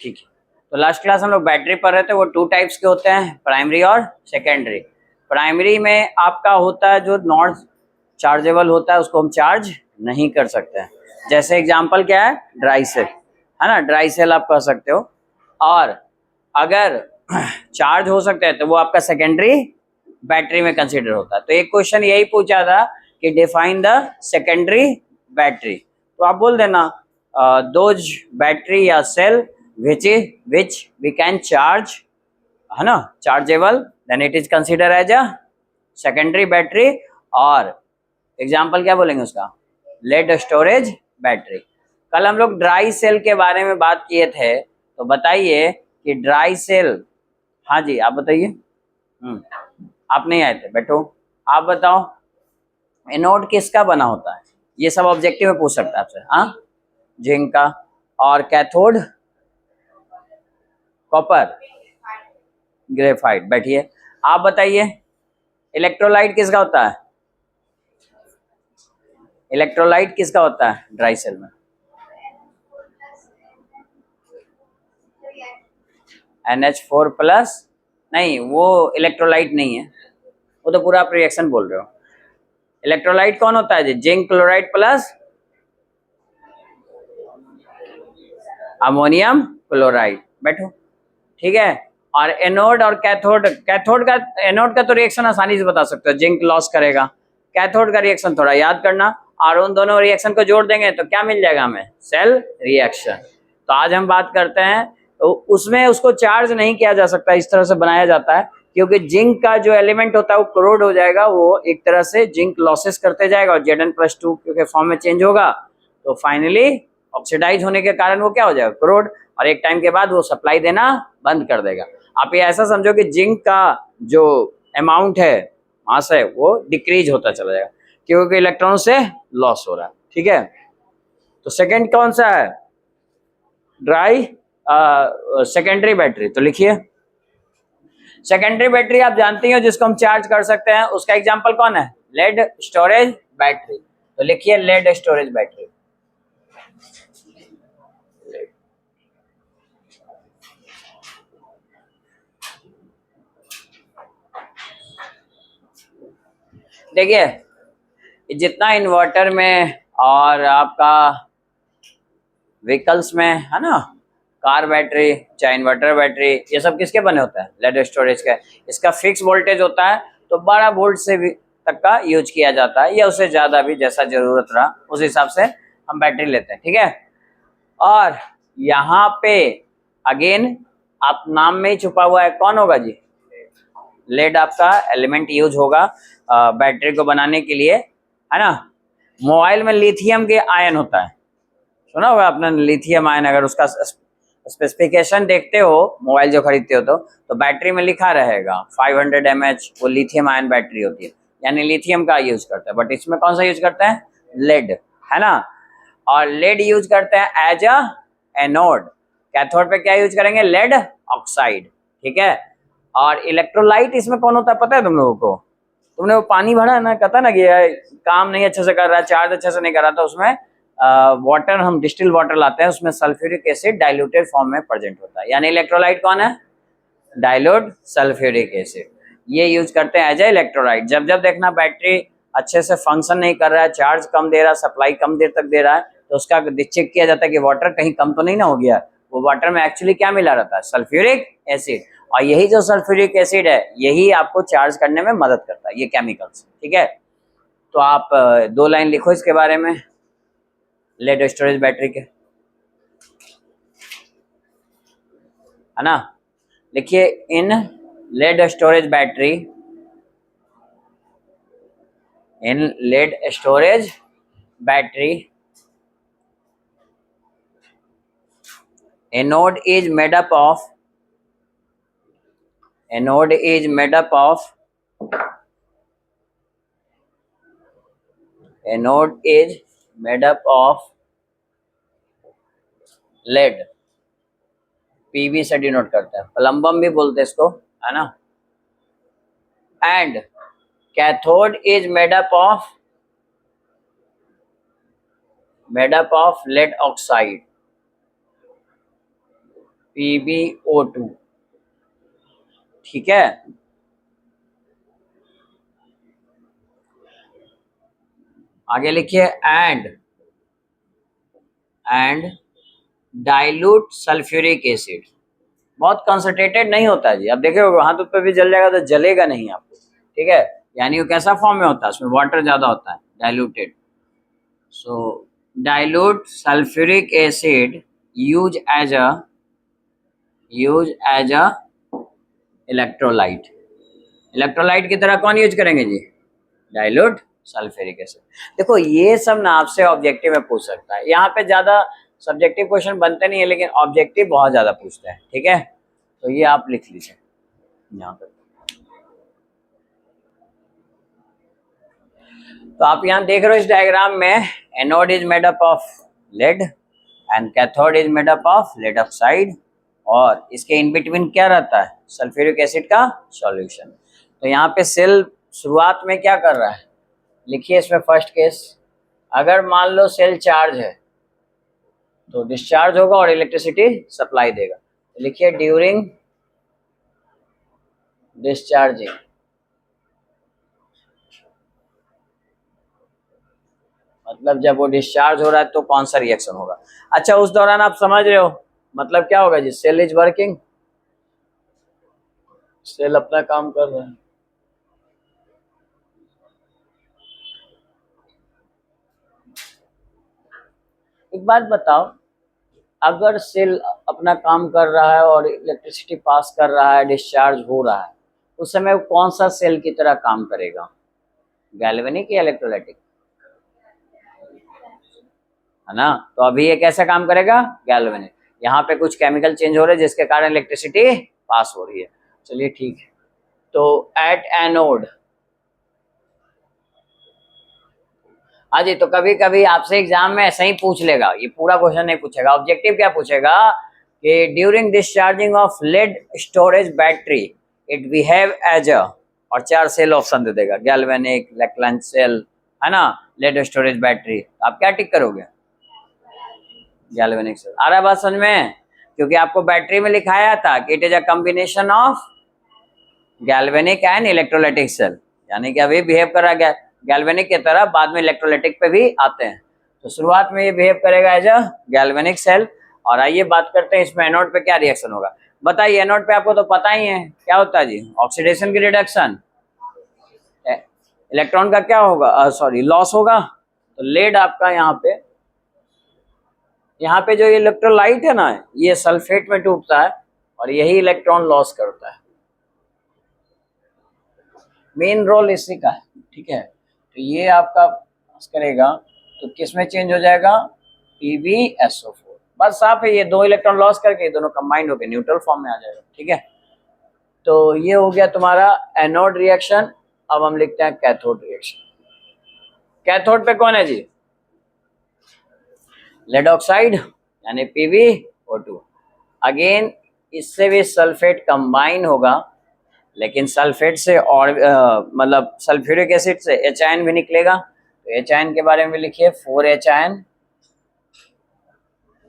ठीक है, तो लास्ट क्लास हम लोग बैटरी पढ़ रहे थे। वो 2 टाइप्स के होते हैं, प्राइमरी और सेकेंडरी। प्राइमरी में आपका होता है जो नॉन चार्जेबल होता है, उसको हम चार्ज नहीं कर सकते हैं। जैसे एग्जांपल क्या है, ड्राई सेल है ना, ड्राई सेल आप कह सकते हो। और अगर चार्ज हो सकते हैं तो वो आपका सेकेंडरी बैटरी में कंसीडर होता है। तो एक क्वेश्चन यही पूछा था कि डिफाइन द सेकेंडरी बैटरी, तो आप बोल देना दोज बैटरी या cell which we can charge, है ना, chargeable, then it is consider as a secondary battery. और एग्जाम्पल क्या बोलेंगे उसका, लेड स्टोरेज बैटरी। कल हम लोग ड्राई सेल के बारे में बात किए थे, तो बताइए कि ड्राई सेल, हाँ जी आप बताइए। आप नहीं आए थे, बैठो, आप बताओ एनोड किसका बना होता है, ये सब ऑब्जेक्टिव में पूछ सकता है आपसे। हाँ, जिंक का। और कैथोड कॉपर, ग्रेफाइट। बैठिए, आप बताइए इलेक्ट्रोलाइट किसका होता है, इलेक्ट्रोलाइट किसका होता है ड्राई सेल में, NH4 प्लस। नहीं, वो इलेक्ट्रोलाइट नहीं है, वो तो पूरा आप रिएक्शन बोल रहे हो। इलेक्ट्रोलाइट कौन होता है जी, zinc chloride plus ammonium chloride. बैठो, ठीक है। और एनोड और कैथोड, कैथोड का एनोड का तो रिएक्शन आसानी से बता सकते हो, जिंक लॉस करेगा। कैथोड का रिएक्शन थोड़ा याद करना, और उन दोनों रिएक्शन को जोड़ देंगे तो क्या मिल जाएगा हमें, सेल रिएक्शन। तो आज हम बात करते हैं, तो उसमें उसको चार्ज नहीं किया जा सकता, इस तरह से बनाया जाता है, क्योंकि जिंक का जो एलिमेंट होता है वो क्लोराइड हो जाएगा, वो एक तरह से जिंक लॉसेस करते जाएगा, और Zn+2 क्योंकि फॉर्म में चेंज होगा, तो फाइनली ऑक्सीडाइज होने के कारण वो क्या हो जाएगा, क्लोराइड, और एक टाइम के बाद वो सप्लाई देना बंद कर देगा। आप ये ऐसा समझो कि जिंक का जो अमाउंट है, मास है, वो डिक्रीज होता चला जाएगा क्योंकि इलेक्ट्रॉन से लॉस हो रहा है। ठीक है, तो सेकंड कौन सा है, ड्राई सेकेंडरी बैटरी। तो लिखिए सेकेंडरी बैटरी आप जानती हो जिसको हम चार्ज कर सकते हैं, उसका एग्जांपल कौन है, लेड स्टोरेज बैटरी। तो लिखिए लेड स्टोरेज बैटरी। देखिए जितना इन्वर्टर में और आपका व्हीकल्स में है ना, कार बैटरी चाहे इन्वर्टर बैटरी, ये सब किसके बने होते हैं, लेड स्टोरेज का। इसका फिक्स वोल्टेज होता है, तो 12 वोल्ट से भी तक का यूज किया जाता है, या उससे ज्यादा भी, जैसा जरूरत रहा उस हिसाब से हम बैटरी लेते हैं। ठीक है, और यहाँ पे अगेन आप नाम में ही छुपा हुआ है, कौन होगा जी, लेड आपका एलिमेंट यूज होगा बैटरी को बनाने के लिए, है ना। मोबाइल में लिथियम के आयन होता है, सुना होगा आपने लिथियम आयन, अगर उसका स्पेसिफिकेशन देखते हो मोबाइल जो खरीदते हो तो बैटरी में लिखा रहेगा 500 mAh, वो लिथियम आयन बैटरी होती है, यानी लिथियम का यूज करते हैं। बट इसमें कौन सा यूज करते हैं, लेड, है ना। और लेड यूज करते हैं एज अ एनोड, कैथोड पे क्या यूज करेंगे, लेड ऑक्साइड। ठीक है, और इलेक्ट्रोलाइट इसमें कौन होता है पता है तुम लोगों को, तुमने वो पानी भरा है ना, कहता ना कि काम नहीं अच्छे से कर रहा है, चार्ज अच्छे से नहीं कर रहा, तो उसमें वाटर, हम डिस्टिल वाटर लाते हैं, उसमें सल्फ्यूरिक एसिड डाइल्यूटेड फॉर्म में प्रेजेंट होता है, यानी इलेक्ट्रोलाइट कौन है, डाइल्यूट सल्फ्यूरिक एसिड, ये यूज करते हैं एज ए इलेक्ट्रोलाइट। जब जब देखना बैटरी अच्छे से फंक्शन नहीं कर रहा है, चार्ज कम दे रहा है, सप्लाई कम देर तक दे रहा है, तो उसका चेक किया जाता है कि वाटर कहीं कम तो नहीं ना हो गया। वो वाटर में एक्चुअली क्या मिला रहता है, सल्फ्यूरिक एसिड, और यही जो सल्फ्यूरिक एसिड है यही आपको चार्ज करने में मदद करता है, ये केमिकल्स। ठीक है, तो आप 2 लाइन लिखो इसके बारे में, लेड स्टोरेज बैटरी के, है ना। लिखिए in lead storage battery, in lead storage battery anode is made up of, anode is made up of, anode is made up of lead, PB से डिनोट करते हैं, प्लम्बम भी बोलते हैं इसको, है ना। And cathode is made up of lead oxide, PbO2, ठीक है। आगे लिखिए एंड डाइल्यूट सल्फ्यूरिक एसिड। बहुत कंसंट्रेटेड नहीं होता है जी, अब देखिए हाथ पे भी जल जाएगा तो जलेगा नहीं आपको, ठीक है। यानी वो कैसा फॉर्म में होता है, उसमें वाटर ज्यादा होता है, diluted. So dilute sulphuric acid use as a electrolyte. Electrolyte की तरह कौन यूज करेंगे जी, डाइल्यूट सल्फ्यूरिक एसिड। देखो ये सब ना आपसे ऑब्जेक्टिव में पूछ सकता है, यहाँ पे ज्यादा सब्जेक्टिव क्वेश्चन बनते नहीं है, लेकिन ऑब्जेक्टिव बहुत ज्यादा पूछते हैं, ठीक है। तो ये आप लिख लीजिए यहाँ पे। तो आप यहाँ देख रहे हो इस डायग्राम में, anode is made up of lead and cathode is made up of lead oxide, और इसके इन बिटवीन क्या रहता है, सल्फ्यूरिक एसिड का सॉल्यूशन। तो यहाँ पे सेल शुरुआत में क्या कर रहा है, लिखिए इसमें फर्स्ट केस, अगर मान लो सेल चार्ज है तो डिस्चार्ज होगा और इलेक्ट्रिसिटी सप्लाई देगा। तो लिखिए ड्यूरिंग डिस्चार्जिंग, मतलब जब वो डिस्चार्ज हो रहा है तो कौन सा रिएक्शन होगा। अच्छा उस दौरान आप समझ रहे हो मतलब क्या होगा जी, सेल इज वर्किंग, सेल अपना काम कर रहा है। एक बात बताओ, अगर सेल अपना काम कर रहा है और इलेक्ट्रिसिटी पास कर रहा है, डिस्चार्ज हो रहा है, उस समय वो कौन सा सेल की तरह काम करेगा, गैल्वेनिक या इलेक्ट्रोलाइटिक, है ना। तो अभी ये कैसा काम करेगा, गैल्वेनिक। यहाँ पे कुछ केमिकल चेंज हो रहे हैं जिसके कारण इलेक्ट्रिसिटी पास हो रही है। चलिए ठीक है, तो एट एनोड, हाँ जी, तो कभी कभी आपसे एग्जाम में ऐसा ही पूछ लेगा, ये पूरा क्वेश्चन नहीं पूछेगा। ऑब्जेक्टिव क्या पूछेगा कि during discharging of lead storage battery it behave as a, और 4 सेल ऑप्शन दे देगा, गैल्वेनिक, लेक्लैंड सेल, है ना, लेड स्टोरेज बैटरी। आप क्या टिक करोगे, गैल्वेनिक सेल। आ रहा है बात समझ में, क्योंकि आपको बैटरी में लिखाया था कि it is a combination of galvanic and electrolytic cell, यानी कि अभी बिहेव कर रहा है गैल्वेनिक की तरह, बाद में इलेक्ट्रोलाइटिक पे भी आते हैं। तो शुरुआत में ये बिहेव करेगा एज अ गैल्वेनिक सेल। और आइए बात करते हैं इसमें एनोड पे क्या रिएक्शन होगा। बताइए एनोड पे, आपको तो पता ही है क्या होता है जी, ऑक्सीडेशन की रिडक्शन, इलेक्ट्रॉन का क्या होगा, सॉरी लॉस होगा। तो लेड आपका यहाँ पे जो इलेक्ट्रोलाइट है ना, ये सल्फेट में टूटता है और यही इलेक्ट्रॉन लॉस करता है, मेन रोल इसी का है, ठीक है। तो ये आपका करेगा तो किस में चेंज हो जाएगा, PbSO4। बस साफ है, ये 2 इलेक्ट्रॉन लॉस करके दोनों कंबाइंड होकर न्यूट्रल फॉर्म में आ जाएगा, ठीक है। तो ये हो गया तुम्हारा एनोड रिएक्शन। अब हम लिखते हैं कैथोड रिएक्शन। कैथोड पे कौन है जी, लेड ऑक्साइड यानी PbO2। अगेन इससे भी सल्फेट कंबाइन होगा, लेकिन सल्फेट से और मतलब सल्फ्यूरिक एसिड से एच आयन भी निकलेगा। तो एच आयन के बारे में लिखिए 4H आयन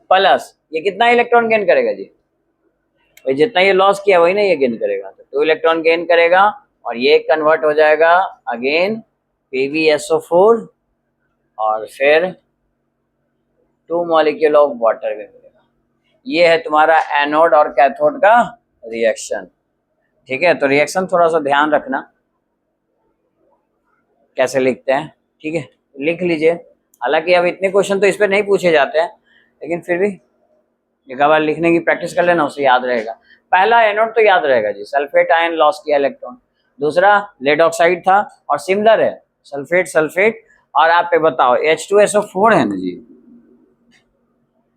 प्लस, ये कितना इलेक्ट्रॉन गेन करेगा जी, तो जितना ये लॉस किया वही ना ये गेन करेगा, तो 2 इलेक्ट्रॉन गेन करेगा और ये कन्वर्ट हो जाएगा अगेन PbSO4 और फिर 2 मॉलिक्यूल ऑफ वाटर भी मिलेगा। ये है तुम्हारा एनोड और कैथोड का रिएक्शन, ठीक है। तो रिएक्शन थोड़ा सा ध्यान रखना कैसे लिखते हैं, ठीक है, लिख लीजिए। हालांकि अब इतने क्वेश्चन तो इस पर नहीं पूछे जाते हैं, लेकिन फिर भी एक बार लिखने की प्रैक्टिस कर लेना, उससे याद रहेगा। पहला एनोड तो याद रहेगा जी, सल्फेट आयन लॉस किया इलेक्ट्रॉन। दूसरा लेड ऑक्साइड था और सिमिलर है सल्फेट सल्फेट। और आप पे बताओ H2SO4 है ना जी,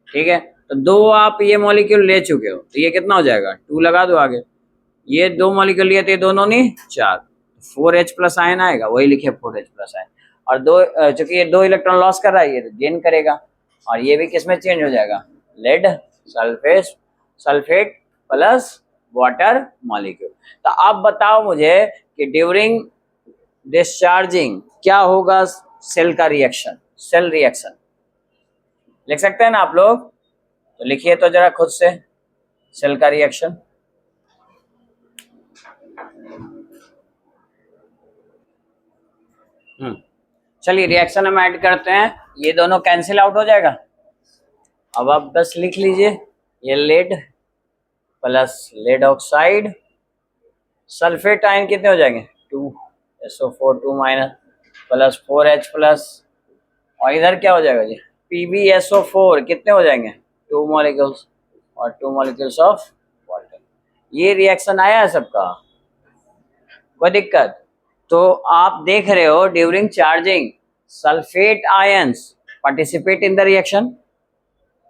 ठीक है। तो 2 आप ये मॉलिक्यूल ले चुके हो, तो ये कितना हो जाएगा, 2 लगा दो आगे। ये 2 मॉलिक्यूल लिए थे, दोनों नहीं 4, 4H प्लस आयन आएगा, वही लिखे 4H प्लस आयन। और 2 चूंकि ये 2 इलेक्ट्रॉन लॉस कर रहा है, ये गेन करेगा और ये भी किस में चेंज हो जाएगा, lead sulphate plus water molecule. तो अब बताओ मुझे कि ड्यूरिंग डिस्चार्जिंग क्या होगा सेल का रिएक्शन, सेल रिएक्शन लिख सकते हैं ना आप लोग, तो लिखिए तो जरा खुद से। सेल का रिएक्शन। चलिए रिएक्शन हम ऐड करते हैं, ये दोनों कैंसिल आउट हो जाएगा। अब आप बस लिख लीजिए, ये lead plus lead oxide, sulphate ion कितने हो जाएंगे 2SO4 2 minus plus 4H plus, और इधर क्या हो जाएगा जी PbSO4 कितने हो जाएंगे 2 मॉलिक्यूल्स और 2 मॉलिक्यूल्स ऑफ वाटर। ये रिएक्शन आया है सबका, कोई दिक्कत? तो आप देख रहे हो during charging sulphate ions participate in the reaction,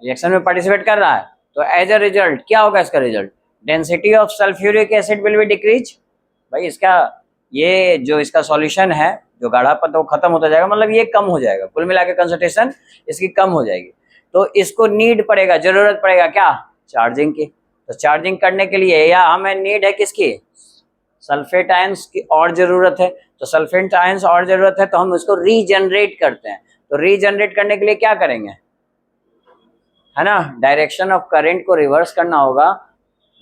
reaction में पार्टिसिपेट कर रहा है, तो एज अ रिजल्ट क्या होगा इसका result, density of sulphuric acid will be decrease. भाई इसका ये जो इसका सॉल्यूशन है, जो गाढ़ापन वो खत्म होता जाएगा, मतलब ये कम हो जाएगा, कुल मिला के कंसंट्रेशन इसकी कम हो जाएगी। तो इसको नीड पड़ेगा, जरूरत पड़ेगा क्या, चार्जिंग की। तो चार्जिंग करने के लिए या हमें नीड है किसकी, सल्फेट आयंस की और जरूरत है। तो सल्फेट आयंस और जरूरत है तो हम उसको रीजनरेट करते हैं। तो रीजनरेट करने के लिए क्या करेंगे, है ना, डायरेक्शन ऑफ करंट को रिवर्स करना होगा।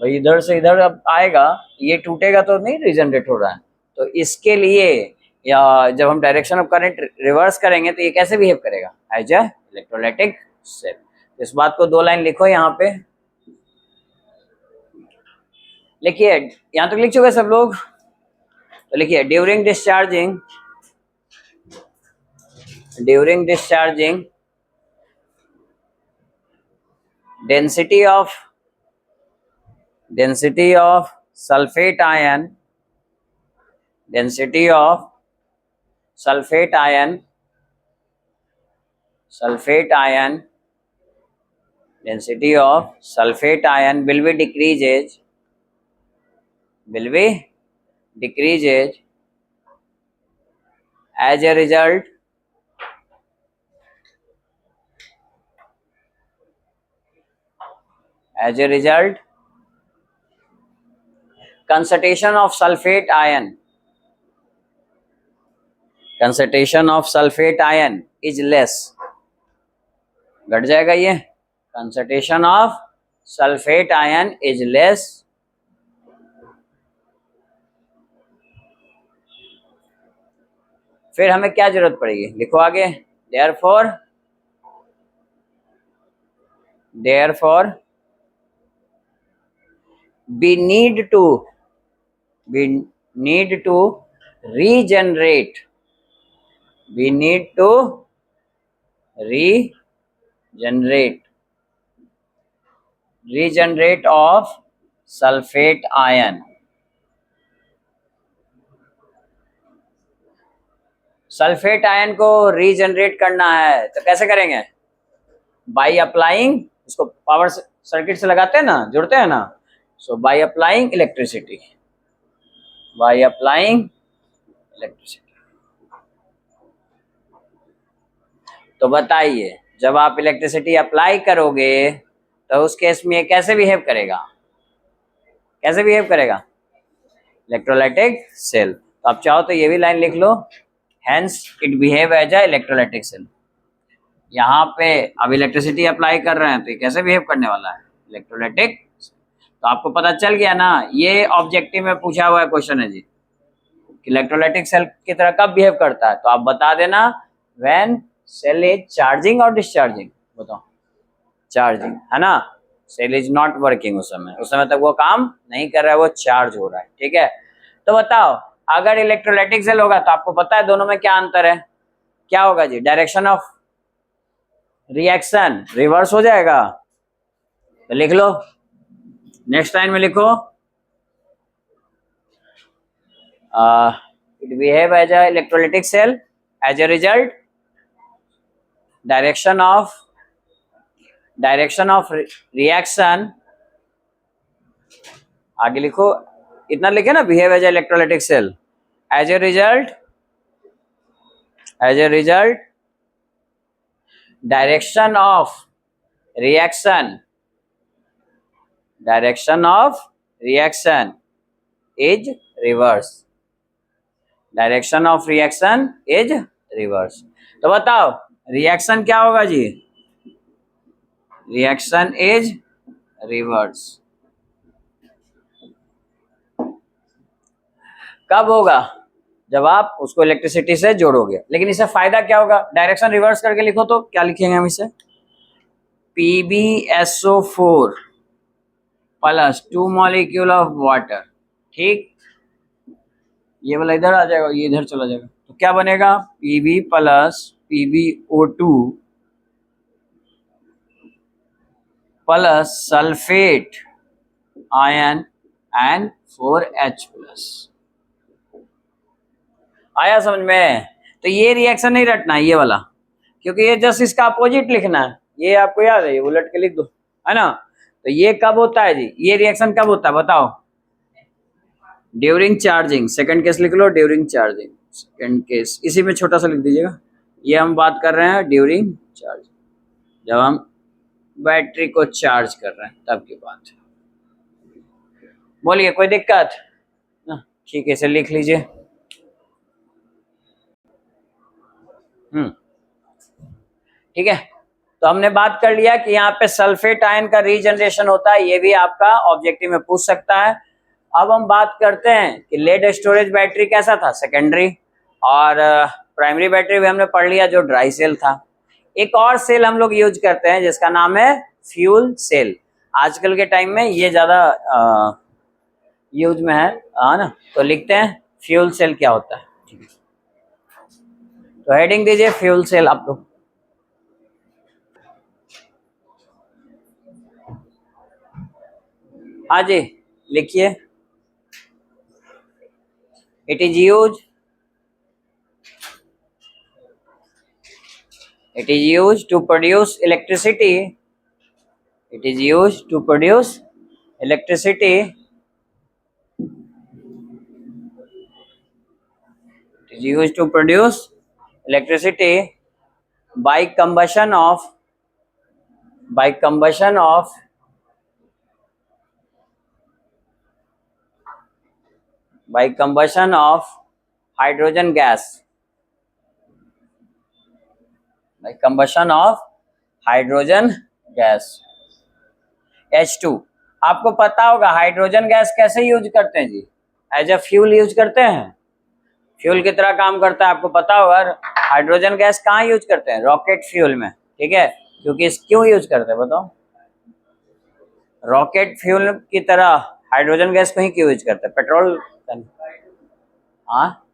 भाई इधर से इधर अब आएगा, ये टूटेगा तो नहीं रीजनरेट हो रहा है। तो इसके लिए या जब हम डायरेक्शन ऑफ करंट रिवर्स करेंगे तो ये कैसे बिहेव करेगा, एज ए इलेक्ट्रोलाइटिक सेल। इस बात को 2 लाइन लिखो यहाँ पे, लिखिए, यहाँ तक लिख चुके सब लोग, तो लिखिए during discharging density of sulfate ion density of sulfate ion will be decreases as a result concentration of sulfate ion is less, घट जाएगा ये, concentration of sulfate ion is less, फिर हमें क्या जरूरत पड़ेगी, लिखो आगे, therefore we need to regenerate of sulfate ion। Sulphate ion को रीजनरेट करना है तो कैसे करेंगे, बाई अप्लाइंग, इसको पावर सर्किट से लगाते हैं ना, जुड़ते हैं ना, सो बाई अप्लाइंग इलेक्ट्रिसिटी। तो बताइए जब आप इलेक्ट्रिसिटी अप्लाई करोगे तो उस केस में ये कैसे बिहेव करेगा, इलेक्ट्रोलाइटिक सेल। तो आप चाहो तो ये भी लाइन लिख लो, hence it behave as a electrolytic cell. यहाँ पे अब इलेक्ट्रिसिटी अप्लाई कर रहे हैं तो ये कैसे बिहेव करने वाला है, इलेक्ट्रोलाइटिक। तो आपको पता चल गया ना, ये ऑब्जेक्टिव में पूछा हुआ है क्वेश्चन है जी, इलेक्ट्रोलाइटिक सेल की तरह कब बिहेव करता है, तो आप बता देना व्हेन सेल इज चार्जिंग और डिस्चार्जिंग। बताओ, चार्जिंग है ना, सेल इज नॉट वर्किंग, उस समय तक वो काम नहीं कर रहा है, वो चार्ज हो रहा है, ठीक है। तो बताओ अगर इलेक्ट्रोलाइटिक सेल होगा तो आपको पता है दोनों में क्या अंतर है, क्या होगा जी, डायरेक्शन ऑफ रिएक्शन रिवर्स हो जाएगा। तो लिख लो, नेक्स्ट लाइन में लिखो, it behave as a electrolytic cell, as a result direction of reaction, आगे लिखो, इतना लिखे ना, behave as a electrolytic cell, as a result direction of reaction is reverse, तो बताओ रिएक्शन क्या होगा जी, रिएक्शन इज रिवर्स। कब होगा? जब आप उसको इलेक्ट्रिसिटी से जोड़ोगे। लेकिन इससे फायदा क्या होगा? डायरेक्शन रिवर्स करके लिखो तो क्या लिखेंगे हम इसे? PbSO4 plus 2 molecule of water. ठीक, ये वाला इधर आ जाएगा, ये इधर चला जाएगा, तो क्या बनेगा? Pb plus PbO2 plus sulphate ion and 4H plus. आया समझ में? तो ये रिएक्शन नहीं रटना है ये वाला, क्योंकि ये जस्ट इसका अपोजिट लिखना है। ये आपको याद है, ये उलट के लिख दो, है ना? तो ये कब होता है जी? ये रिएक्शन कब होता है बताओ? During charging. सेकंड केस लिख लो, ड्यूरिंग चार्जिंग। सेकंड केस इसी में छोटा सा लिख दीजिएगा। ये हम बात कर रहे हैं ड्यूरिंग चार्जिंग, जब हम बैटरी को चार्ज कर रहे हैं तब की बात। बोलिए, कोई दिक्कत? ठीक है, इसे लिख लीजिए। ठीक है, तो हमने बात कर लिया कि यहाँ पे सल्फेट आयन का रीजनरेशन होता है, ये भी आपका ऑब्जेक्टिव में पूछ सकता है। अब हम बात करते हैं कि लेड स्टोरेज बैटरी कैसा था, सेकेंडरी, और प्राइमरी बैटरी भी हमने पढ़ लिया जो ड्राई सेल था। एक और सेल हम लोग यूज करते हैं जिसका नाम है फ्यूल सेल। आजकल के टाइम में ये ज्यादा यूज में है ना, तो लिखते हैं फ्यूल सेल क्या होता है। तो हेडिंग दीजिए फ्यूल सेल आप लोग। हाँ जी, लिखिए। It is use to produce electricity. It is use to produce electricity. It is used to produce electricity by combustion of hydrogen gas. By combustion of hydrogen gas H2। आपको पता होगा hydrogen gas कैसे use करते हैं जी? As a fuel use करते हैं, fuel की तरह काम करता है। आपको पता होगा हाइड्रोजन गैस कहाँ यूज करते हैं? रॉकेट फ्यूल में। ठीक है, क्योंकि क्यों यूज करते हैं बताओ? रॉकेट फ्यूल की तरह हाइड्रोजन गैस को ही क्यों यूज करते हैं? पेट्रोल। हाँ,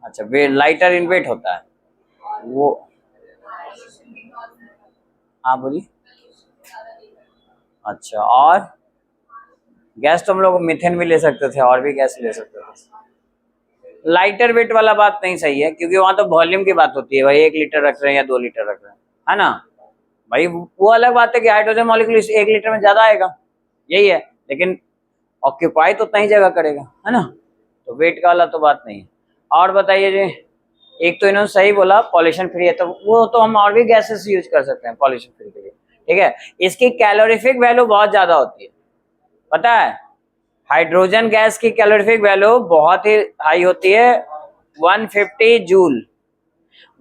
अच्छा, लाइटर इन वेट होता है वो। हाँ बोलिए। अच्छा, और गैस तो हम लोग मीथेन भी ले सकते थे, और भी गैस ले सकते थे। लाइटर वेट वाला बात नहीं सही है, क्योंकि वहां तो वॉल्यूम की बात होती है भाई, 1 लीटर रख रहे हैं या 2 लीटर रख रहे हैं, है ना भाई? वो अलग बात है कि हाइड्रोजन मॉलिक्यूल 1 लीटर में ज्यादा आएगा, यही है, लेकिन ऑक्यूपाई तो उतना ही जगह करेगा, है ना? तो वेट का वाला तो बात नहीं है। और बताइए जी, एक तो इन्होंने सही बोला पॉल्यूशन फ्री है, तो वो तो हम और भी गैसेस यूज कर सकते हैं पॉल्यूशन फ्री के लिए। ठीक है, इसकी कैलोरीफिक वैल्यू बहुत ज्यादा होती है, पता है? हाइड्रोजन गैस की कैलोरीफिक वैल्यू बहुत ही हाई होती है, 150 जूल।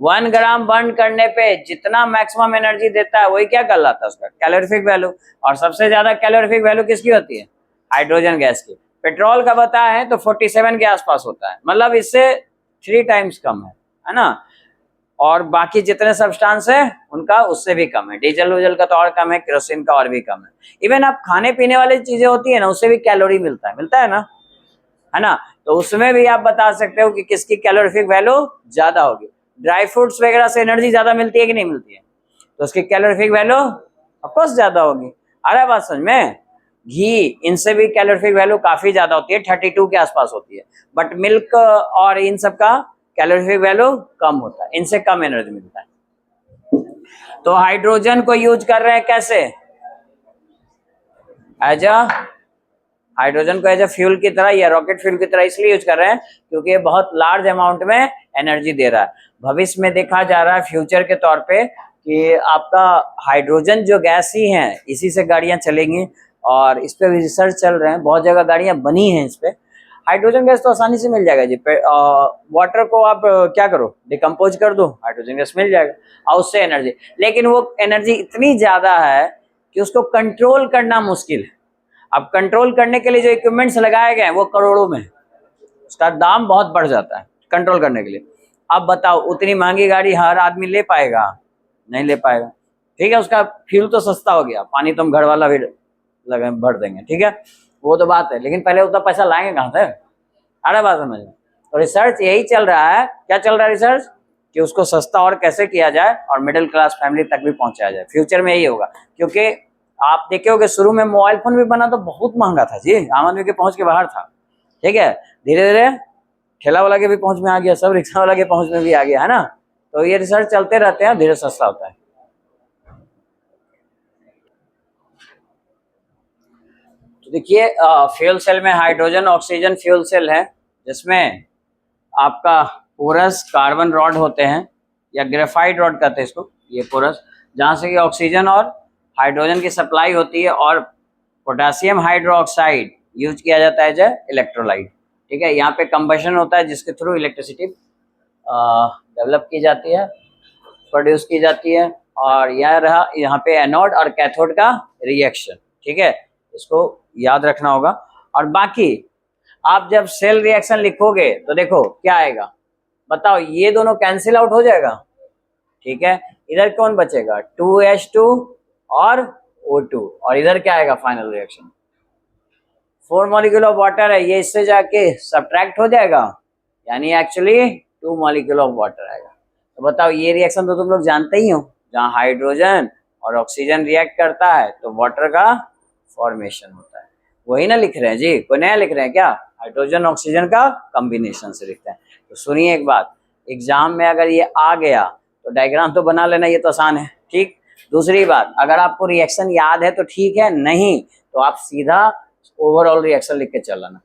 1 ग्राम बर्न करने पे जितना मैक्सिमम एनर्जी देता है वही क्या कहलाता है? उसका कैलोरीफिक वैल्यू। और सबसे ज्यादा कैलोरीफिक वैल्यू किसकी होती है? हाइड्रोजन गैस की। पेट्रोल का बताया है तो 47 के आसपास होता है, मतलब इससे 3 टाइम्स कम है ना? और बाकी जितने सब्सटेंस है उनका उससे भी कम है। डीजल वूजल का तो और कम है, केरोसिन का और भी कम है। इवन आप खाने पीने वाली चीजें होती है ना, उससे भी कैलोरी मिलता है ना, है ना? तो उसमें भी आप बता सकते हो कि किसकी कैलोरीफिक वैल्यू ज्यादा होगी। ड्राई फ्रूट्स वगैरह से एनर्जी ज्यादा मिलती है कि नहीं मिलती है? तो उसकी कैलोरीफिक वैल्यू ऑफकोर्स ज्यादा होगी। आ रहा है बात समझ में? घी, इनसे भी कैलोरीफिक वैल्यू काफी ज्यादा होती है, 32 के आसपास होती है। बट मिल्क और इन सब का कैलोरीफिक वैल्यू कम होता है, इनसे कम एनर्जी मिलता है। तो हाइड्रोजन को यूज कर रहे हैं कैसे? एज अ हाइड्रोजन को एज अ फ्यूल की तरह या रॉकेट फ्यूल की तरह इसलिए यूज कर रहे हैं क्योंकि ये बहुत लार्ज अमाउंट में एनर्जी दे रहा है। भविष्य में देखा जा रहा है फ्यूचर के तौर पे कि आपका हाइड्रोजन जो गैस ही है, इसी से गाड़ियां चलेंगी, और इस पे भी रिसर्च चल रहे हैं, बहुत जगह गाड़ियां बनी हैं इस पे। हाइड्रोजन गैस तो आसानी से मिल जाएगा जी। वाटर को आप क्या करो, डिकम्पोज कर दो, हाइड्रोजन गैस मिल जाएगा, और उससे एनर्जी। लेकिन वो एनर्जी इतनी ज्यादा है कि उसको कंट्रोल करना मुश्किल है। अब कंट्रोल करने के लिए जो इक्विपमेंट्स लगाए गए हैं वो करोड़ों में, उसका दाम बहुत बढ़ जाता है कंट्रोल करने के लिए। अब बताओ उतनी महंगी गाड़ी हर आदमी ले पाएगा? नहीं ले पाएगा। ठीक है, उसका फ्यूल तो सस्ता हो गया, पानी तो हम घर वाला भी लगे भर देंगे, ठीक है, वो तो बात है, लेकिन पहले उतना पैसा लाएंगे कहाँ से? आ रहा बात समझ में? तो रिसर्च यही चल रहा है। क्या चल रहा है रिसर्च? कि उसको सस्ता और कैसे किया जाए और मिडिल क्लास फैमिली तक भी पहुंचाया जाए। फ्यूचर में यही होगा, क्योंकि आप देखे होगे शुरू में मोबाइल फोन भी बना तो बहुत महंगा था जी, आम आदमी के पहुंच के बाहर था। ठीक है, धीरे धीरे ठेला वाला के भी पहुंच में आ गया, सब रिक्शा वाला के पहुंच में भी आ गया, है ना। तो ये रिसर्च चलते रहते हैं, धीरे सस्ता होता है। तो देखिए फ्यूल सेल में हाइड्रोजन ऑक्सीजन फ्यूल सेल है, जिसमें आपका पोरस कार्बन रॉड होते हैं या ग्रेफाइट रॉड कहते हैं इसको, ये पोरस, जहाँ से कि ऑक्सीजन और हाइड्रोजन की सप्लाई होती है और पोटेशियम हाइड्रोक्साइड यूज किया जाता है एज इलेक्ट्रोलाइट। ठीक है, यहाँ पे कंबशन होता है जिसके थ्रू इलेक्ट्रिसिटी डेवलप की जाती है, प्रोड्यूस की जाती है। और यह रहा यहाँ पे एनोड और कैथोड का रिएक्शन। ठीक है, इसको याद रखना होगा। और बाकी आप जब सेल रिएक्शन लिखोगे तो देखो क्या आएगा, बताओ, ये दोनों कैंसिल आउट हो जाएगा। ठीक है, इधर कौन बचेगा? 2H2 और O2, और इधर क्या आएगा final reaction? 4 molecule of water है, ये इससे जाके सब्ट्रैक्ट हो जाएगा, यानी एक्चुअली 2 मॉलिक्यूल ऑफ वाटर आएगा। तो बताओ, ये रिएक्शन तो तुम लोग जानते ही हो, जहाँ हाइड्रोजन और ऑक्सीजन रिएक्ट करता है तो वाटर का फॉर्मेशन होता है। वही ना लिख रहे हैं जी, कोई नया लिख रहे हैं क्या? हाइड्रोजन ऑक्सीजन का कॉम्बिनेशन से लिखते हैं। तो सुनिए एक बात, एग्जाम में अगर ये आ गया तो डायग्राम तो बना लेना, ये तो आसान है। ठीक, दूसरी बात, अगर आपको रिएक्शन याद है तो ठीक है, नहीं तो आप सीधा ओवरऑल रिएक्शन लिख के चलना,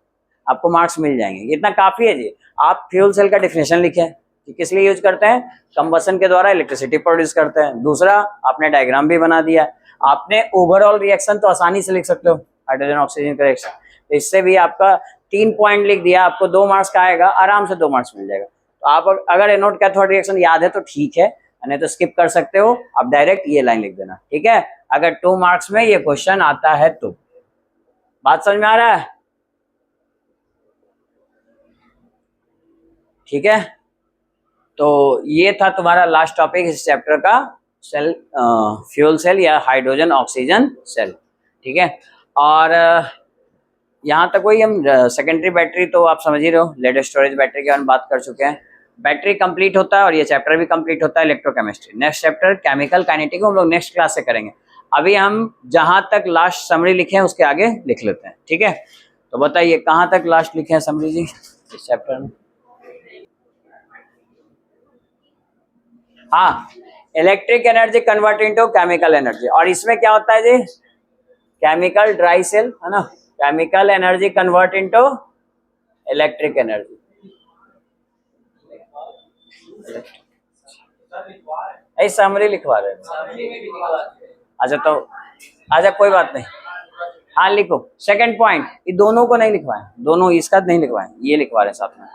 आपको मार्क्स मिल जाएंगे, इतना काफी है जी। आप फ्यूल सेल का डिफिनेशन लिखें कि किस लिए यूज करते हैं, कंबशन के द्वारा इलेक्ट्रिसिटी प्रोड्यूस करते हैं। दूसरा, आपने डायग्राम भी बना दिया, आपने ओवरऑल रिएक्शन तो आसानी से लिख सकते हो, हाइड्रोजन ऑक्सीजन का रिएक्शन। तो इससे भी आपका 3 पॉइंट लिख दिया, आपको 2 मार्क्स का आएगा, आराम से 2 मार्क्स मिल जाएगा। तो आप अगर एनोड कैथोड रिएक्शन याद है तो ठीक है, नहीं तो स्किप कर सकते हो, आप डायरेक्ट ये लाइन लिख देना। ठीक है, अगर 2 मार्क्स में ये क्वेश्चन आता है तो। बात समझ में आ रहा है? ठीक है, तो ये था तुम्हारा लास्ट टॉपिक इस चैप्टर का, सेल फ्यूल सेल या हाइड्रोजन ऑक्सीजन सेल। ठीक है, और यहाँ तक वही हम सेकेंडरी बैटरी तो आप समझ ही रहे हो, लेड स्टोरेज बैटरी के बारे में बात कर चुके हैं। बैटरी कंप्लीट होता है और ये चैप्टर भी कंप्लीट होता है electrochemistry. Next chapter chemical kinetic हम लोग नेक्स्ट क्लास से करेंगे। अभी हम जहां तक लास्ट समरी लिखे हैं उसके आगे लिख लेते हैं। ठीक है, तो बताइए कहाँ तक लास्ट लिखे हैं समरी जी इस चैप्टर में? हाँ, electric energy convert into chemical energy, और इसमें क्या होता है जी? केमिकल ड्राई सेल, है ना, chemical energy convert into electric energy. ऐसी समरी लिखवा रहे हैं? अच्छा, तो अच्छा कोई बात नहीं, हाँ लिखो। सेकंड पॉइंट, ये दोनों को नहीं लिखवाएं, दोनों इसका नहीं लिखवाएं, ये लिखवा रहे हैं साथ में।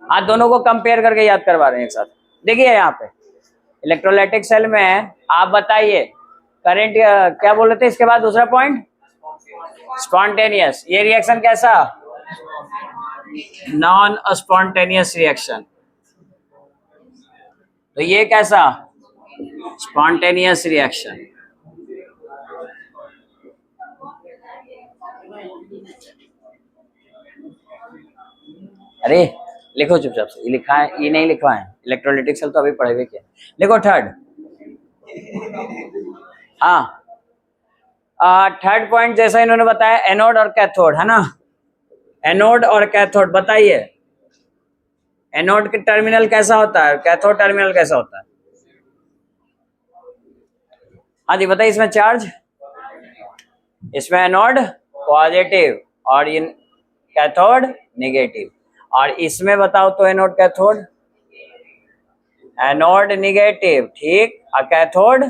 हाँ, दोनों को कंपेयर करके याद करवा रहे हैं एक साथ। देखिए यहाँ पे इलेक्ट्रोलाइटिक सेल में आप बताइए करंट, क्या बोल रहे थे इसके बाद दूसरा पॉइंट? स्पॉन्टेनियस। ये रिएक्शन कैसा? Non spontaneous reaction. तो ये कैसा? Spontaneous reaction. अरे लिखो चुपचाप से, ये लिखा है, ये नहीं लिखवा है, इलेक्ट्रोलाइटिक सेल तो अभी पढ़े हुए क्या। लिखो थर्ड। हाँ, थर्ड पॉइंट जैसा इन्होंने बताया, एनोड और कैथोड, है ना, एनोड और कैथोड। बताइए एनोड के टर्मिनल कैसा होता है, कैथोड टर्मिनल कैसा होता है? हाँ जी बताइए, इसमें चार्ज, इसमें एनोड पॉजिटिव और इन कैथोड नेगेटिव, और इसमें बताओ तो एनोड कैथोड, एनोड नेगेटिव, ठीक, और कैथोड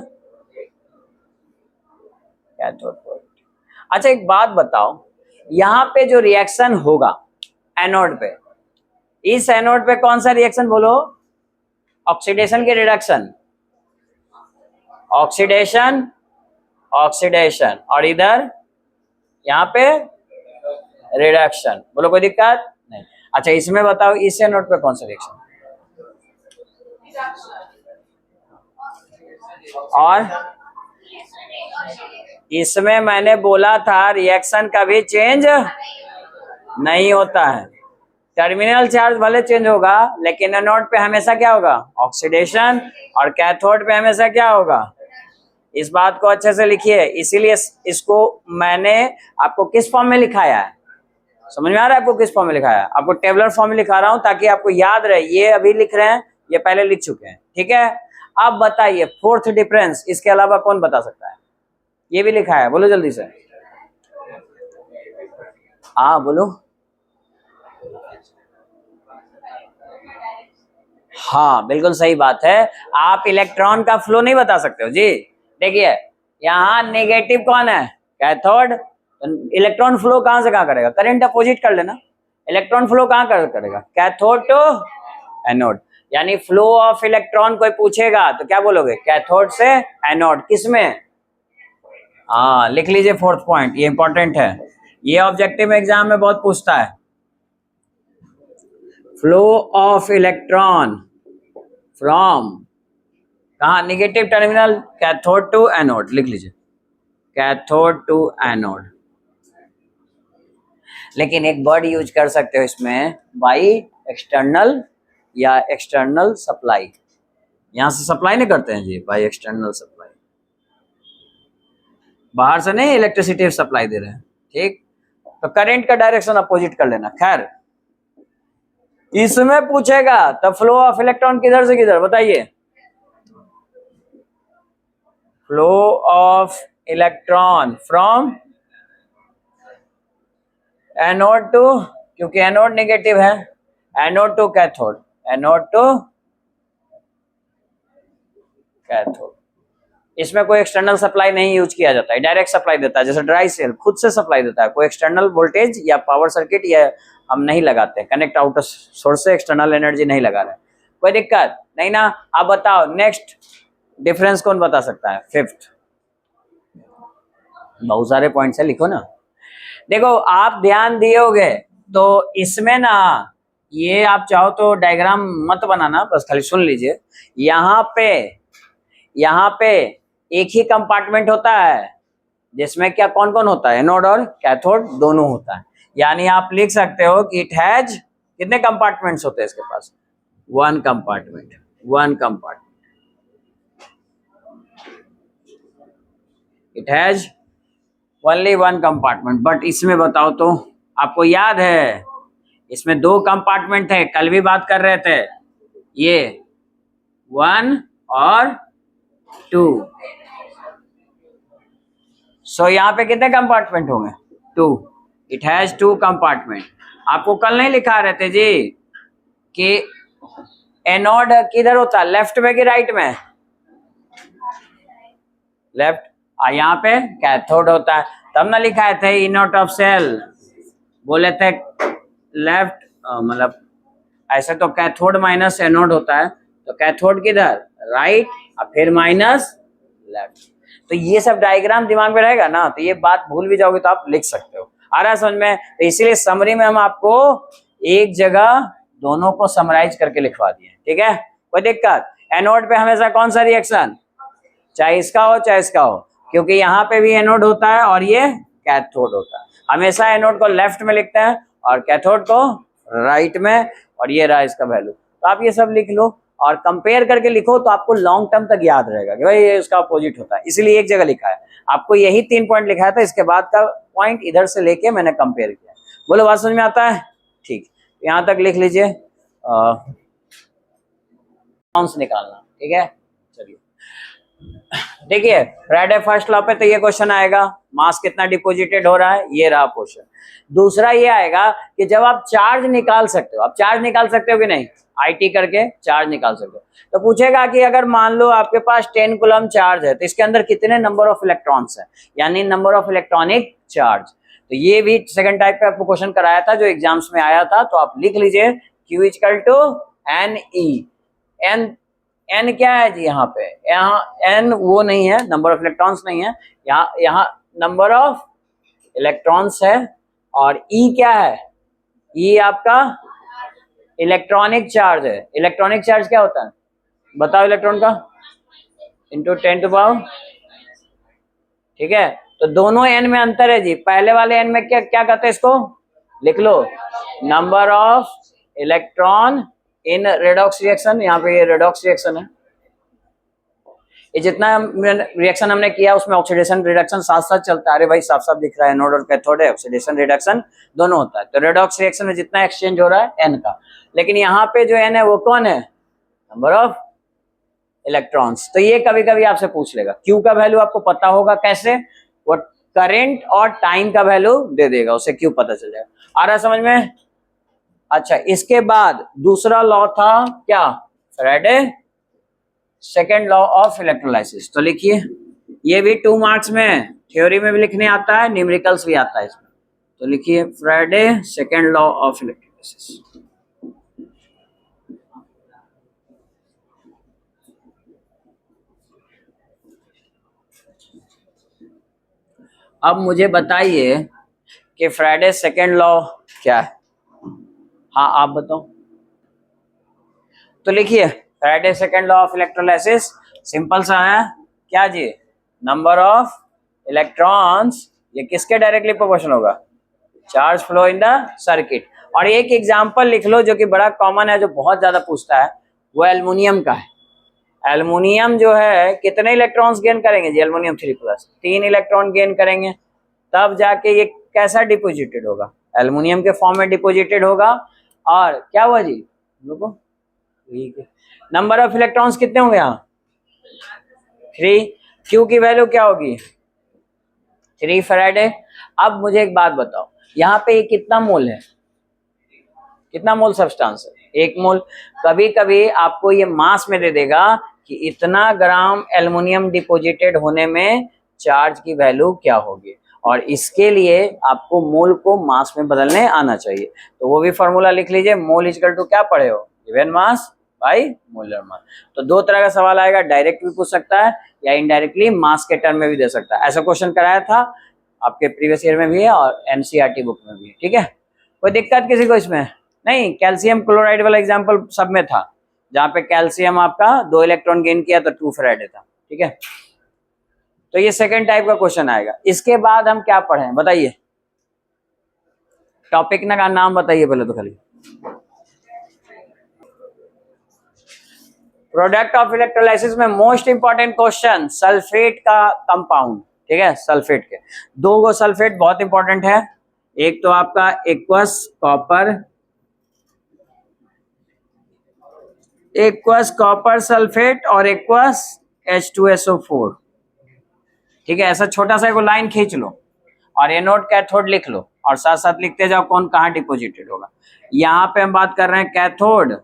कैथोड पॉजिटिव। अच्छा एक बात बताओ, यहाँ पे जो रिएक्शन होगा एनोड पे, इस एनोड पे कौन सा रिएक्शन बोलो? ऑक्सीडेशन की रिडक्शन, ऑक्सीडेशन, ऑक्सीडेशन, और इधर यहाँ पे रिडक्शन, बोलो कोई दिक्कत नहीं। अच्छा इसमें बताओ इस एनोड पे कौन सा रिएक्शन, और इसमें मैंने बोला था रिएक्शन कभी चेंज नहीं होता है। टर्मिनल चार्ज भले चेंज होगा लेकिन एनोड पे हमेशा क्या होगा, ऑक्सीडेशन, और कैथोड पे हमेशा क्या होगा। इस बात को अच्छे से लिखिए, इसीलिए इसको मैंने आपको किस फॉर्म में लिखाया है, समझ में आ रहा है आपको किस फॉर्म में लिखाया है, आपको टेबलर फॉर्म में लिखा रहा हूं ताकि आपको याद रहे। ये अभी लिख रहे हैं, ये पहले लिख चुके हैं, ठीक है। अब बताइए फोर्थ डिफरेंस इसके अलावा कौन बता सकता है, ये भी लिखा है, बोलो जल्दी से, हाँ बोलो। हाँ बिल्कुल सही बात है, आप इलेक्ट्रॉन का फ्लो नहीं बता सकते हो जी। देखिए यहाँ नेगेटिव कौन है, कैथोड, इलेक्ट्रॉन फ्लो कहां से कहां करेगा, करंट अपोजिट कर लेना, इलेक्ट्रॉन फ्लो कहां करेगा, कैथोड टू एनोड। यानी फ्लो ऑफ इलेक्ट्रॉन कोई पूछेगा तो क्या बोलोगे, कैथोड से एनोड, किसमें, हाँ लिख लीजिए फोर्थ पॉइंट, ये इंपॉर्टेंट है, ये ऑब्जेक्टिव एग्जाम में बहुत पूछता है। फ्लो ऑफ इलेक्ट्रॉन फ्रॉम कहा, negative terminal cathode to anode, लिख लीजिए कैथोड टू एनोड। लेकिन एक वर्ड यूज कर सकते हो इसमें, बाई एक्सटर्नल या एक्सटर्नल सप्लाई, यहां से सप्लाई नहीं करते हैं जी, बाई एक्सटर्नल सप्लाई, बाहर से नहीं इलेक्ट्रिसिटी सप्लाई दे रहे हैं, ठीक। तो करंट का डायरेक्शन अपोजिट कर लेना। खैर इसमें पूछेगा तो फ्लो ऑफ इलेक्ट्रॉन किधर से किधर बताइए, flow of electron from anode to, क्योंकि एनोड नेगेटिव है, anode to cathode, anode to cathode. इसमें कोई एक्सटर्नल सप्लाई नहीं यूज किया जाता है, डायरेक्ट सप्लाई देता है, जैसे ड्राई सेल खुद से सप्लाई देता है, कोई एक्सटर्नल वोल्टेज या पावर सर्किट या हम नहीं लगाते, कनेक्ट आउट सोर्स से एक्सटर्नल एनर्जी नहीं लगा रहे, कोई दिक्कत नहीं ना। अब बताओ नेक्स्ट डिफरेंस कौन बता सकता है, फिफ्थ, बहुत सारे पॉइंट्स है लिखो ना। देखो आप ध्यान दिए होगे तो इसमें ना, ये आप चाहो तो डायग्राम मत बनाना, बस खाली सुन लीजिए। यहाँ पे एक ही कंपार्टमेंट होता है जिसमें क्या कौन कौन होता है, एनोड और कैथोड दोनों होता है। यानी आप लिख सकते हो कि इट हैज, कितने कंपार्टमेंट्स होते हैं इसके पास, one compartment, one compartment, it has only one compartment. But इसमें बताओ तो, आपको याद है इसमें दो कंपार्टमेंट थे, कल भी बात कर रहे थे, ये 1 और 2। सो यहाँ पे कितने कंपार्टमेंट होंगे, 2, इट हैज 2 कंपार्टमेंट। आपको कल नहीं लिखा रहे थे जी कि एनोड किधर होता है, लेफ्ट में कि राइट में, लेफ्ट, यहाँ पे कैथोड होता है, तब ना लिखा थे इनोट ऑफ सेल, बोले थे लेफ्ट, मतलब ऐसे तो कैथोड माइनस एनोड होता है, तो कैथोड किधर, राइट, और फिर माइनस लेफ्ट। तो ये सब डायग्राम दिमाग में रहेगा ना, तो ये बात भूल भी जाओगे तो आप लिख सकते हो, आ रहा है समझ में। तो इसीलिए समरी में हम आपको एक जगह दोनों को समराइज करके लिखवा दिए, ठीक है, कोई दिक्कत। एनोड पे हमेशा कौन सा रिएक्शन, चाहे इसका हो चाहे इसका हो, क्योंकि यहाँ पे भी एनोड होता है और ये कैथोड होता है, हमेशा एनोड को लेफ्ट में लिखते हैं और कैथोड को राइट में, और ये रहा इसका वैल्यू। तो आप ये सब लिख लो और कंपेयर करके लिखो तो आपको लॉन्ग टर्म तक याद रहेगा कि भाई ये इसका अपोजिट होता है, इसलिए एक जगह लिखा है, आपको यही 3 पॉइंट लिखा था, इसके बाद का पॉइंट इधर से लेके मैंने कंपेयर किया। बोलो बात समझ में आता है, ठीक, यहाँ तक लिख लीजिए, निकालना, ठीक है। चलिए देखिए फ्राइडे फर्स्ट लॉ पे तो ये क्वेश्चन आएगा, मास कितना डिपोजिटेड हो रहा है, ये रहा क्वेश्चन। दूसरा ये आएगा कि जब आप चार्ज निकाल सकते हो, आप चार्ज निकाल सकते हो कि नहीं, आईटी करके चार्ज निकाल सकते हो, तो पूछेगा कि अगर मान लो आपके पास 10 कूलम चार्ज है तो इसके अंदर कितने नंबर ऑफ इलेक्ट्रॉन्स है, यानी नंबर ऑफ इलेक्ट्रॉनिक चार्ज। तो ये भी सेकंड टाइप का आपको क्वेश्चन कराया था जो एग्जाम्स में आया था, तो आप लिख लीजिए Q equal to NE, N क्या है जी, यहाँ पे, यहाँ एन वो नहीं है, नंबर ऑफ इलेक्ट्रॉन्स नहीं है, यहाँ नंबर ऑफ इलेक्ट्रॉन्स है, और ई क्या है, ई आपका इलेक्ट्रॉनिक चार्ज है। इलेक्ट्रॉनिक चार्ज क्या होता है बताओ, इलेक्ट्रॉन का इंटू 10⁻, ठीक है। तो दोनों एन में अंतर है जी, पहले वाले एन में क्या क्या कहते हैं, इसको लिख लो, number of electron in redox reaction, यहाँ पे ये रेडॉक्स रिएक्शन है। ये जितना रिएक्शन हमने किया उसमें ऑक्सीडेशन रिडक्शन साथ साथ चलता है। अरे भाई साफ साफ दिख रहा है, एनोड और कैथोड है, ऑक्सीडेशन रिडक्शन दोनों होता है। तो रेडॉक्स रिएक्शन में जितना एक्सचेंज हो रहा है एन का, लेकिन यहाँ पे जो एन है वो कौन है, नंबर ऑफ इलेक्ट्रॉन्स। तो ये कभी कभी आपसे पूछ लेगा, क्यू का वैल्यू आपको पता होगा कैसे, वो करंट और टाइम का वैल्यू दे देगा, उसे क्यू पता चल जाएगा। आ रहा है समझ में? अच्छा, इसके बाद दूसरा लॉ था क्या, Faraday second law of electrolysis. तो लिखिए, ये भी 2 मार्क्स में, थ्योरी में भी लिखने आता है, न्यूमेरिकल्स भी आता है इसमें। तो लिखिए Faraday second law of electrolysis. अब मुझे बताइए कि फैराडे सेकेंड लॉ क्या है। हाँ आप बताओ। तो लिखिए Faraday second law of electrolysis simple सा है, क्या जी, नंबर ऑफ इलेक्ट्रॉन्स, ये किसके डायरेक्टली प्रोपोर्शनल होगा, charge flow in the circuit. और एक एग्जांपल लिख लो जो कि बड़ा कॉमन है, जो बहुत ज्यादा पूछता है, वो एल्युमिनियम का है। एल्युमिनियम जो है कितने इलेक्ट्रॉन्स गेन करेंगे जी, एल्युमिनियम 3+, 3 इलेक्ट्रॉन गेन करेंगे, तब जाके ये कैसा डिपोजिटेड होगा, एल्युमिनियम के फॉर्म में डिपोजिटेड होगा। और क्या हुआ जी, नंबर ऑफ इलेक्ट्रॉन्स कितने होंगे यहाँ, 3। क्यू की वैल्यू क्या होगी, 3 फैराडे। अब मुझे एक बात बताओ, यहाँ पे ये कितना मोल है, कितना मोल सब्सटेंस है, 1 मोल। कभी कभी आपको ये मास में दे देगा कि इतना ग्राम एल्युमिनियम डिपोजिटेड होने में चार्ज की वैल्यू क्या होगी, और इसके लिए आपको मोल को मास में बदलने आना चाहिए। तो वो भी फॉर्मूला लिख लीजिए, मोल इक्वल टू क्या पढ़े हो, given mass by molar mass. तो 2 तरह का सवाल आएगा, डायरेक्ट भी पूछ सकता है या इनडायरेक्टली मास के टर्म में भी दे सकता है। ऐसा क्वेश्चन कराया था आपके प्रीवियस ईयर में भी है और एनसीईआरटी बुक में भी है, ठीक है। कोई दिक्कत किसी को इसमें नहीं। कैल्शियम क्लोराइड वाला एग्जांपल सब में था, जहां पे कैल्शियम आपका 2 इलेक्ट्रॉन गेन किया तो 2 फैराडे था, ठीक है। तो ये सेकंड टाइप का क्वेश्चन आएगा। इसके बाद हम क्या पढ़े बताइए, टॉपिक का नाम बताइए पहले तो, खाली प्रोडक्ट ऑफ इलेक्ट्रोलाइसिस में मोस्ट इंपॉर्टेंट क्वेश्चन सल्फेट का कंपाउंड, ठीक है। सल्फेट के 2 सल्फेट बहुत इंपॉर्टेंट है, एक तो आपका एक्वस कॉपर सल्फेट और एक्वस H2SO4, ठीक है। ऐसा छोटा सा एक लाइन खींच लो और एनोड कैथोड लिख लो, और साथ साथ लिखते जाओ कौन कहाँ डिपोजिटेड होगा। यहाँ पे हम बात कर रहे हैं कैथोड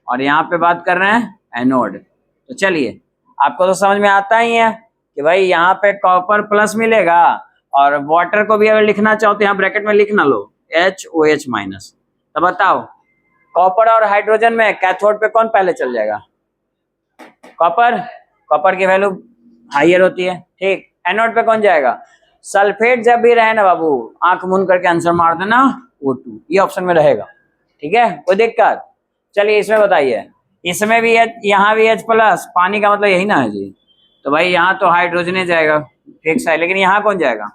और यहाँ पे बात कर रहे हैं एनोड। तो चलिए, आपको तो समझ में आता ही है कि भाई यहाँ पे कॉपर प्लस मिलेगा, और वाटर को भी अगर लिखना चाहो तो यहाँ ब्रैकेट में लिख ना लो HOH-। तो बताओ, कॉपर और हाइड्रोजन में कैथोड पे कौन पहले चल जाएगा, कॉपर की वैल्यू हाइयर होती है, ठीक। एनोड पे कौन जाएगा, सल्फेट जब भी रहे ना बाबू, आंख मूंद करके आंसर मार देना, O2 ये ऑप्शन में रहेगा, ठीक है। कोई दिक्कत? चलिए इसमें बताइए, इसमें भी यहाँ भी H+, पानी का मतलब यही ना है जी। तो भाई यहाँ तो हाइड्रोजन जाएगा, फिक्स है, लेकिन यहाँ कौन जाएगा,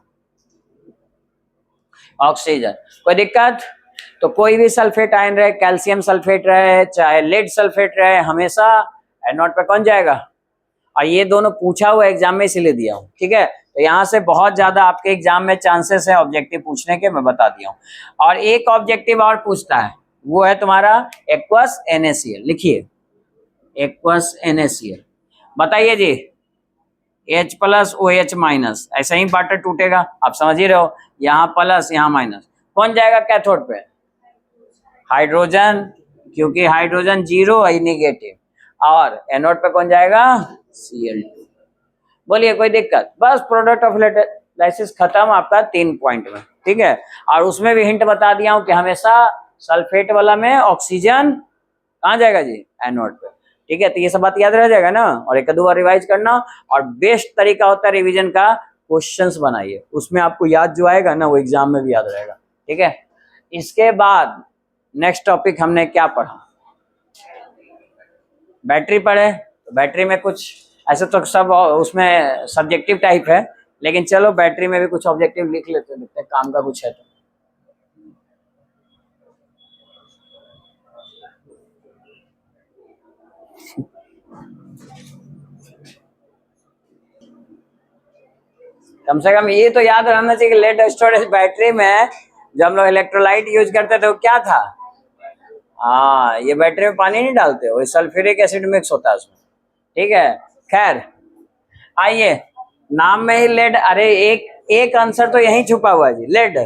ऑक्सीजन। कोई दिक्कत? तो कोई भी सल्फेट आयन रहे, कैल्शियम सल्फेट रहे चाहे लेड सल्फेट रहे, हमेशा एनोड पे कौन जाएगा। और ये दोनों पूछा हुआ एग्जाम में इसीलिए दिया हूँ, ठीक है। तो यहाँ से बहुत ज्यादा आपके एग्जाम में चांसेस है ऑब्जेक्टिव पूछने के, मैं बता दिया हूँ। और एक ऑब्जेक्टिव और पूछता है, वो है तुम्हारा एक्वस NaCl। लिखिए एक्वस NaCl, बताइए जी, H+OH-, ऐसा ही वाटर टूटेगा, आप समझ ही रहे हो, यहाँ प्लस यहाँ माइनस, कौन जाएगा कैथोड पे, हाइड्रोजन, क्योंकि हाइड्रोजन 0 है नेगेटिव, और एनोड पे कौन जाएगा, Cl2। बोलिए कोई दिक्कत? बस प्रोडक्ट ऑफ इलेक्ट्रोलाइसिस खत्म आपका 3 पॉइंट में, ठीक है। और उसमें भी हिंट बता दिया हूं कि हमेशा सल्फेट वाला में ऑक्सीजन कहाँ जाएगा जी, एनोड पे, ठीक है। तो ये सब बात याद रह जाएगा ना, और 1-2 बार रिवाइज करना। और बेस्ट तरीका होता है रिवीजन का, क्वेश्चंस बनाइए, उसमें आपको याद जो आएगा ना वो एग्जाम में भी याद रहेगा। ठीक है, इसके बाद नेक्स्ट टॉपिक हमने क्या पढ़ा, बैटरी पढ़े। तो बैटरी में कुछ ऐसे तो सब उसमें सब्जेक्टिव टाइप है, लेकिन चलो बैटरी में भी कुछ ऑब्जेक्टिव लिख लेते हैं, देखते हैं काम का कुछ है तो। कम से कम ये तो याद रहना चाहिए कि लेड स्टोरेज बैटरी में जो हम लोग इलेक्ट्रोलाइट यूज करते थे वो क्या था। हाँ, ये बैटरी में पानी नहीं डालते, वो सल्फ्यूरिक एसिड मिक्स होता है उसमें। ठीक है, खैर आइए, नाम में ही लेड, अरे एक एक आंसर तो यही छुपा हुआ है जी, लेड।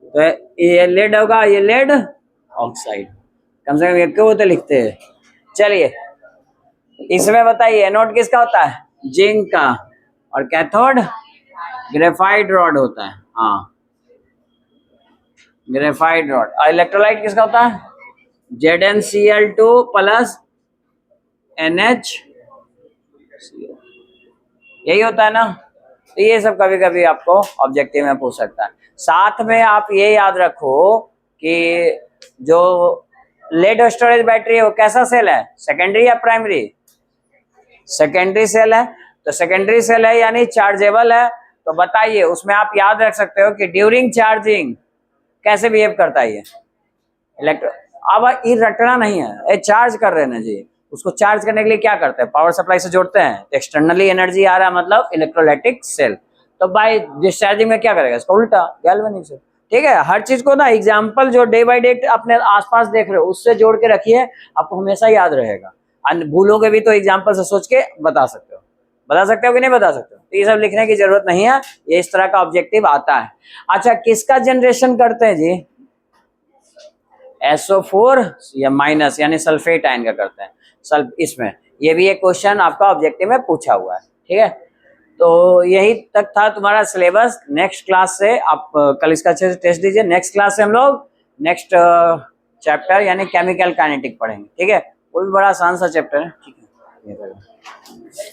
तो ये लेड होगा, ये लेड ऑक्साइड, कम से कम एक को तो लिखते हैं। चलिए, इसमें बताइए एनोड किसका होता है, जिंक का, और कैथोड ग्रेफाइट रॉड होता है। हाँ, ग्रेफाइट रॉड। और इलेक्ट्रोलाइट किसका होता है, ZnCl2 प्लस NH, यही होता है ना। तो ये सब कभी कभी आपको ऑब्जेक्टिव में पूछ सकता है। साथ में आप ये याद रखो कि जो लेड स्टोरेज बैटरी है वो कैसा सेल है, सेकेंडरी या प्राइमरी, सेकेंडरी सेल है। तो सेकेंडरी सेल है यानी चार्जेबल है। तो बताइए, उसमें आप याद रख सकते हो कि ड्यूरिंग चार्जिंग कैसे बिहेव करता है ये इलेक्ट्रो। अब ये रटना नहीं है, ये चार्ज कर रहे हैं ना जी, उसको चार्ज करने के लिए क्या करते हैं, पावर सप्लाई से जोड़ते हैं, तो एक्सटर्नली एनर्जी आ रहा है, मतलब इलेक्ट्रोलाइटिक सेल। तो बाय डिस्चार्जिंग में क्या करेगा, इसका उल्टा, गैल्वेनिक सेल। ठीक है, हर चीज को ना एग्जाम्पल जो डे बाय डे अपने आसपास देख रहे हो उससे जोड़ के रखिए, आपको हमेशा याद रहेगा। भूलोगे भी तो एग्जाम्पल से सोच के बता सकते हो, बता सकते हो कि नहीं बता सकते हो। तो ये सब लिखने की जरूरत नहीं है, ये इस तरह का ऑब्जेक्टिव आता है। अच्छा, किसका जनरेशन करते हैं जी, SO4 या माइनस यानी सल्फेट आयन का करते हैं। इसमें ये भी एक क्वेश्चन आपका ऑब्जेक्टिव में पूछा हुआ है। ठीक है, तो यही तक था तुम्हारा सिलेबस। नेक्स्ट क्लास से आप कल इसका अच्छे से टेस्ट दीजिए। नेक्स्ट क्लास से हम लोग नेक्स्ट चैप्टर यानी केमिकल काइनेटिक पढ़ेंगे। ठीक है, वो भी बड़ा आसान सा चैप्टर है। ठीक है।